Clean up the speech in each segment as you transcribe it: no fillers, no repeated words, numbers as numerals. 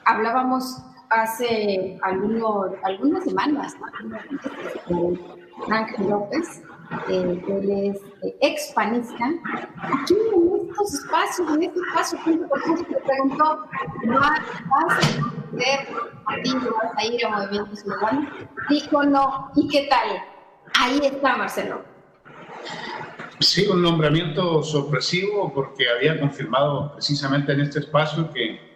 hablábamos hace algunas semanas, ¿no? Con Ángel López, él es expanista. Aquí en estos espacios, en este espacio, te preguntó, ¿vas a poder partido, vas a ir a Movimiento Ciudadano? Dijo no. ¿Y qué tal? Ahí está Marcelo. Sí, un nombramiento sorpresivo porque había confirmado precisamente en este espacio que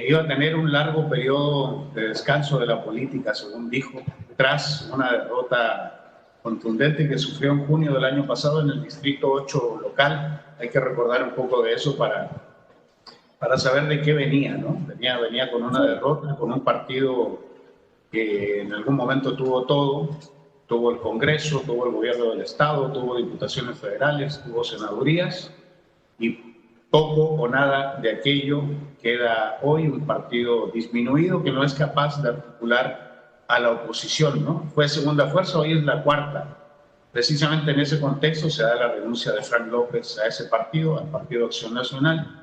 iba a tener un largo periodo de descanso de la política, según dijo, tras una derrota contundente que sufrió en junio del año pasado en el Distrito 8 local. Hay que recordar un poco de eso para saber de qué venía, ¿no? Venía con una derrota, con un partido que en algún momento tuvo todo. Tuvo el Congreso, tuvo el gobierno del Estado, tuvo diputaciones federales, tuvo senadurías y poco o nada de aquello queda hoy un partido disminuido que no es capaz de articular a la oposición, ¿no? Fue segunda fuerza, hoy es la cuarta. Precisamente en ese contexto se da la renuncia de Frank López a ese partido, al Partido Acción Nacional.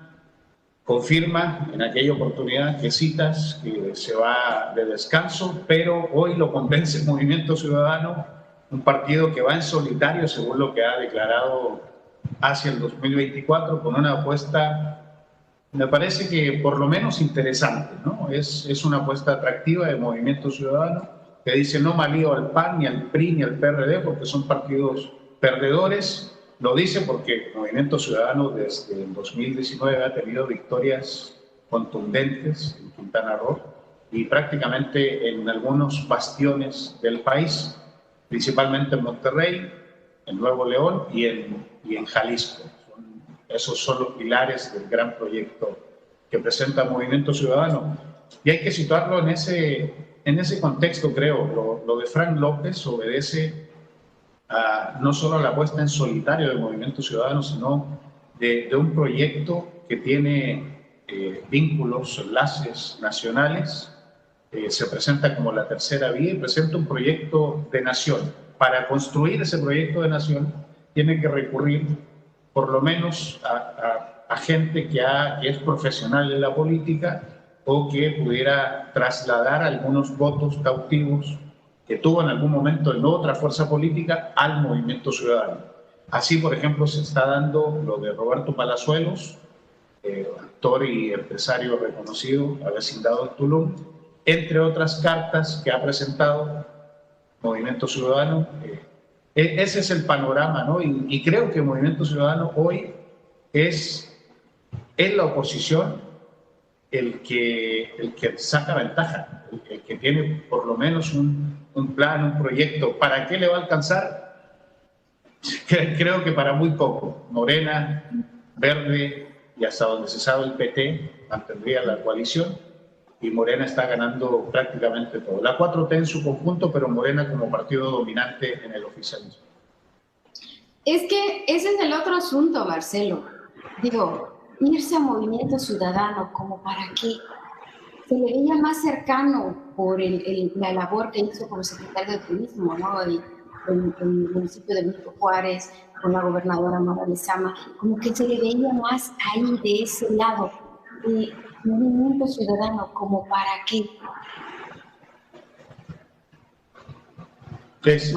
Confirma en aquella oportunidad que citas que se va de descanso, pero hoy lo convence el Movimiento Ciudadano, un partido que va en solitario, según lo que ha declarado hacia el 2024, con una apuesta, me parece que por lo menos interesante, ¿no? Es una apuesta atractiva del Movimiento Ciudadano, que dice no malío al PAN, ni al PRI, ni al PRD, porque son partidos perdedores. Lo dice porque el Movimiento Ciudadano desde el 2019 ha tenido victorias contundentes en Quintana Roo y prácticamente en algunos bastiones del país, principalmente en Monterrey, en Nuevo León y en Jalisco. Esos son los pilares del gran proyecto que presenta el Movimiento Ciudadano. Y hay que situarlo en ese contexto, creo. Lo de Frank López obedece no solo a la apuesta en solitario del Movimiento Ciudadano, sino de un proyecto que tiene vínculos, enlaces nacionales. Se presenta como la tercera vía y presenta un proyecto de nación. Para construir ese proyecto de nación tiene que recurrir por lo menos a gente que es profesional en la política o que pudiera trasladar algunos votos cautivos que tuvo en algún momento en otra fuerza política al Movimiento Ciudadano. Así, por ejemplo, se está dando lo de Roberto Palazuelos, actor y empresario reconocido, avecindado en Tulum, entre otras cartas que ha presentado Movimiento Ciudadano. Ese es el panorama, ¿no? Y creo que Movimiento Ciudadano hoy es la oposición el que saca ventaja, el que tiene por lo menos un plan, un proyecto. ¿Para qué le va a alcanzar? Creo que para muy poco. Morena, Verde y hasta donde se sabe el PT mantendría la coalición y Morena está ganando prácticamente todo. La 4T en su conjunto, pero Morena como partido dominante en el oficialismo. Es que ese es el otro asunto, Marcelo. Digo, irse a Movimiento Ciudadano, ¿como para qué? Se le veía más cercano por la labor que hizo como secretario de Turismo, ¿no? En el municipio de Benito Juárez, con la gobernadora Mara Lezama, como que se le veía más ahí, de ese lado. Movimiento Ciudadano, ¿como para qué? Es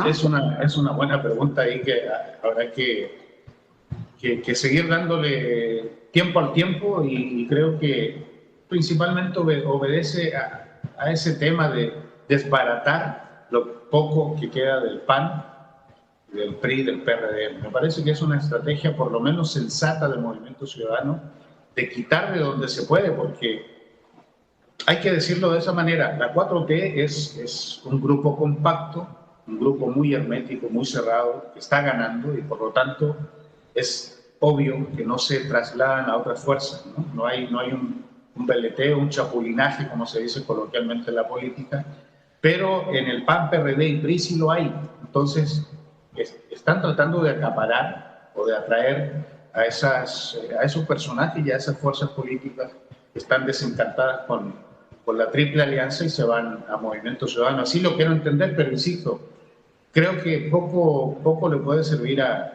una buena pregunta ahí que habrá que seguir dándole tiempo al tiempo y creo que principalmente obedece a ese tema de desbaratar lo poco que queda del PAN, del PRI, del PRD. Me parece que es una estrategia por lo menos sensata del Movimiento Ciudadano de quitar de donde se puede, porque hay que decirlo de esa manera, la 4T es un grupo compacto, un grupo muy hermético, muy cerrado, que está ganando y por lo tanto es obvio que no se trasladan a otras fuerzas, ¿no? No hay un veleteo, un chapulinaje, como se dice coloquialmente en la política, pero en el PAN, PRD y PRI sí lo hay. Entonces, están tratando de acaparar o de atraer a esos personajes y a esas fuerzas políticas que están desencantadas con la triple alianza y se van a Movimiento Ciudadano. Así lo quiero entender, pero insisto, creo que poco le puede servir a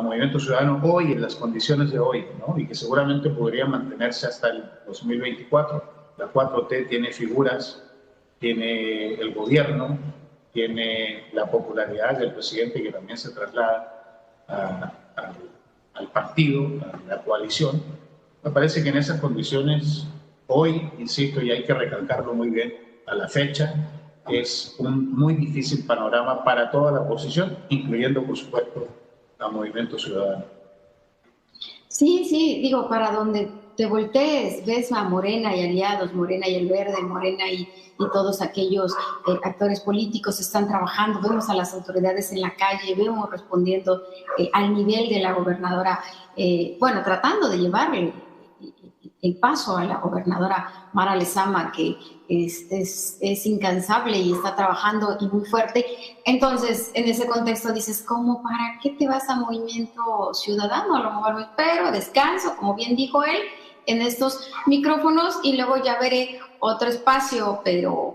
Movimiento Ciudadano hoy, en las condiciones de hoy, ¿no? Y que seguramente podría mantenerse hasta el 2024. La 4T tiene figuras, tiene el gobierno, tiene la popularidad del presidente que también se traslada al partido, a la coalición. Me parece que en esas condiciones, hoy, insisto, y hay que recalcarlo muy bien, a la fecha, es un muy difícil panorama para toda la oposición, incluyendo, por supuesto, a Movimiento Ciudadano. Sí, sí, digo, para donde te voltees, ves a Morena y aliados, Morena y el Verde, Morena y todos aquellos actores políticos están trabajando, vemos a las autoridades en la calle, vemos respondiendo al nivel de la gobernadora, bueno, tratando de llevarle el paso a la gobernadora Mara Lezama, que es incansable y está trabajando y muy fuerte. Entonces, en ese contexto dices, ¿cómo para qué te vas a Movimiento Ciudadano? A lo mejor me espero, descanso, como bien dijo él, en estos micrófonos y luego ya veré otro espacio, pero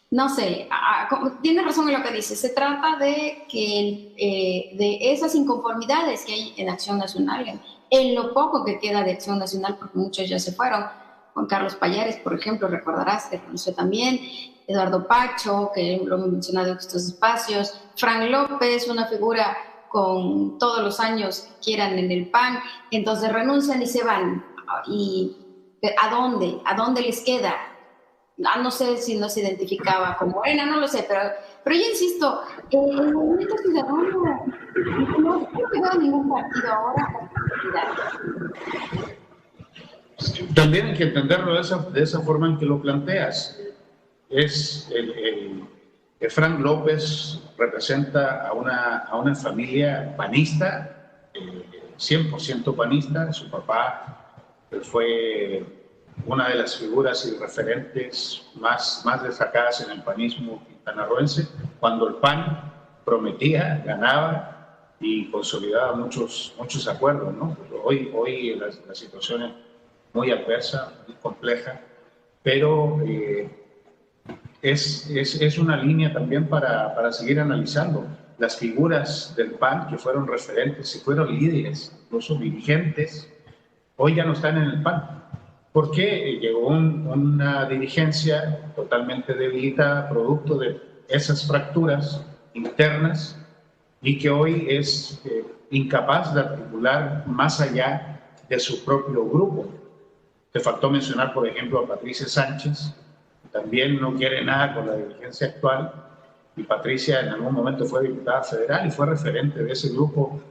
no sé, tiene razón en lo que dice. Se trata de que de esas inconformidades que hay en Acción Nacional, en lo poco que queda de Acción Nacional, porque muchos ya se fueron. Juan Carlos Pallares, por ejemplo, recordarás que renunció también. Eduardo Pacho, que lo hemos mencionado en estos espacios. Frank López, una figura con todos los años que quieran en el PAN. Entonces renuncian y se van. ¿Y a dónde? ¿A dónde les queda? No sé si no se identificaba como Morena, no lo sé, pero yo insisto, el Movimiento Ciudadano no veo ningún partido ahora. También hay que entenderlo de esa forma en que lo planteas. Frank López representa a una familia panista, 100% panista. Su papá fue una de las figuras y referentes más destacadas en el panismo quintanarroense, cuando el PAN prometía, ganaba y consolidaba muchos acuerdos, ¿no? Hoy la situación es muy adversa, muy compleja, pero es una línea también para seguir analizando. Las figuras del PAN que fueron referentes y fueron líderes, incluso dirigentes, hoy ya no están en el PAN. Porque llegó una dirigencia totalmente debilitada, producto de esas fracturas internas, y que hoy es incapaz de articular más allá de su propio grupo. Te faltó mencionar, por ejemplo, a Patricia Sánchez, que también no quiere nada con la dirigencia actual, y Patricia en algún momento fue diputada federal y fue referente de ese grupo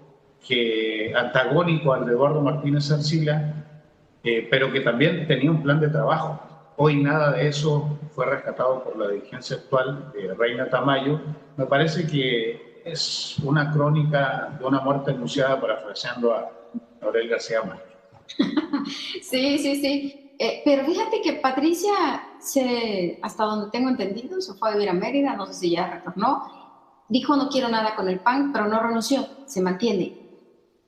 antagónico al de Eduardo Martínez Arcila, pero que también tenía un plan de trabajo. Hoy nada de eso fue rescatado por la dirigencia actual de Reina Tamayo. Me parece que es una crónica de una muerte anunciada, parafraseando a Aurel García Márquez. Sí. Pero fíjate que Patricia, hasta donde tengo entendido, se fue a vivir a Mérida, no sé si ya retornó. Dijo no quiero nada con el PAN, pero no renunció, se mantiene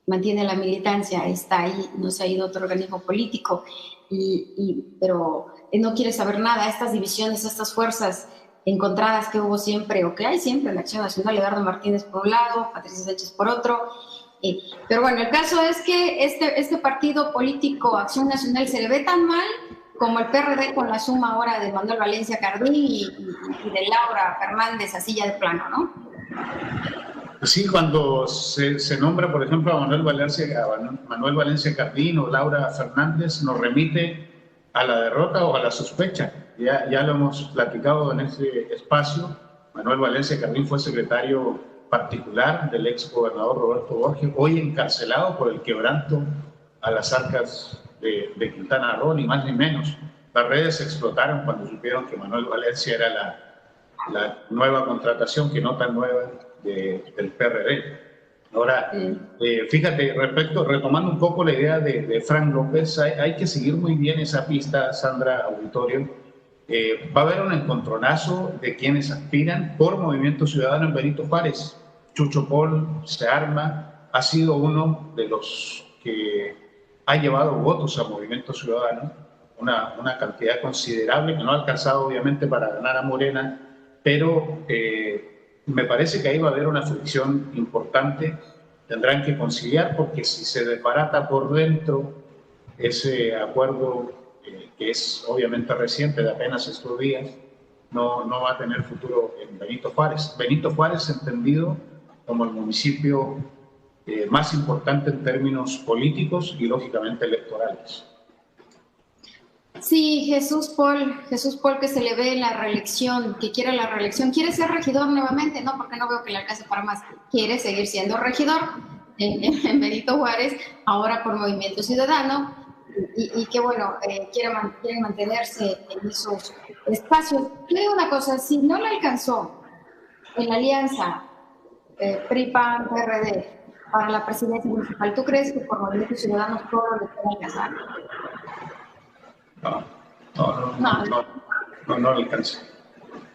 la militancia, está ahí, no se ha ido a otro organismo político, pero no quiere saber nada. Estas divisiones, estas fuerzas encontradas que hubo siempre, o que hay siempre en la Acción Nacional, Eduardo Martínez por un lado, Patricia Sánchez por otro. Pero bueno, el caso es que este partido político, Acción Nacional, se le ve tan mal como el PRD con la suma ahora de Manuel Valencia Cardín y de Laura Fernández, así ya de plano, ¿no? Sí, cuando se nombra, por ejemplo, a Manuel Valencia Cardín o Laura Fernández, nos remite a la derrota o a la sospecha. Ya lo hemos platicado en este espacio. Manuel Valencia Cardín fue secretario particular del ex gobernador Roberto Borges, hoy encarcelado por el quebranto a las arcas de Quintana Roo, ni más ni menos. Las redes explotaron cuando supieron que Manuel Valencia era la nueva contratación, que no tan nueva, del PRD. Ahora, fíjate, retomando un poco la idea de Frank López, hay que seguir muy bien esa pista, Sandra, auditorio. Va a haber un encontronazo de quienes aspiran por Movimiento Ciudadano en Benito Juárez. Chucho Paul se arma, ha sido uno de los que ha llevado votos a Movimiento Ciudadano, una cantidad considerable que no ha alcanzado obviamente para ganar a Morena, pero me parece que ahí va a haber una fricción importante. Tendrán que conciliar, porque si se desbarata por dentro ese acuerdo que es obviamente reciente, de apenas estos días, no va a tener futuro en Benito Juárez. Benito Juárez entendido como el municipio más importante en términos políticos y lógicamente electorales. Sí, Jesús Paul, que se le ve la reelección, que quiere la reelección, quiere ser regidor nuevamente, no, porque no veo que le alcance para más, quiere seguir siendo regidor en Benito Juárez, ahora por Movimiento Ciudadano, y que bueno, quiere mantenerse en esos espacios. Yo digo una cosa, si no le alcanzó en la alianza PRI-PAN-PRD para la presidencia municipal, ¿tú crees que por Movimiento Ciudadano todo le puede alcanzar? No alcanza.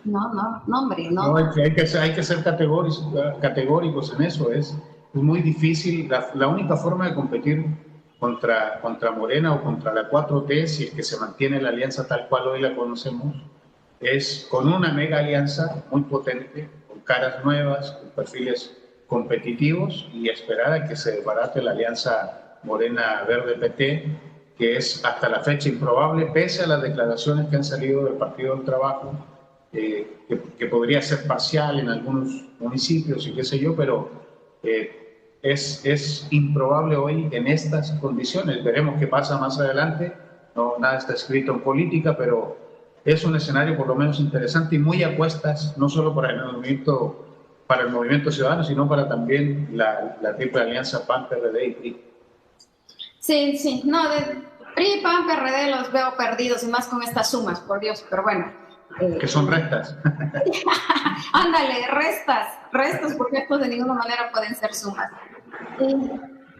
No, hombre, no. Hay que ser categóricos en eso. Es muy difícil. La única forma de competir contra Morena o contra la 4T, si es que se mantiene la alianza tal cual hoy la conocemos, es con una mega alianza muy potente, con caras nuevas, con perfiles competitivos, y esperar a que se desbarate la alianza Morena-Verde-PT, que es hasta la fecha improbable, pese a las declaraciones que han salido del Partido del Trabajo, que podría ser parcial en algunos municipios y qué sé yo, pero es improbable hoy en estas condiciones. Veremos qué pasa más adelante. Nada está escrito en política, pero es un escenario por lo menos interesante y muy apuestas, no solo para el movimiento ciudadano, sino para también la triple alianza PAN, PRD y PRI. Sí, no, de PRI, PAN, PRD los veo perdidos, y más con estas sumas, por Dios, pero bueno. Que son restas. Ándale, restas, porque estos de ninguna manera pueden ser sumas.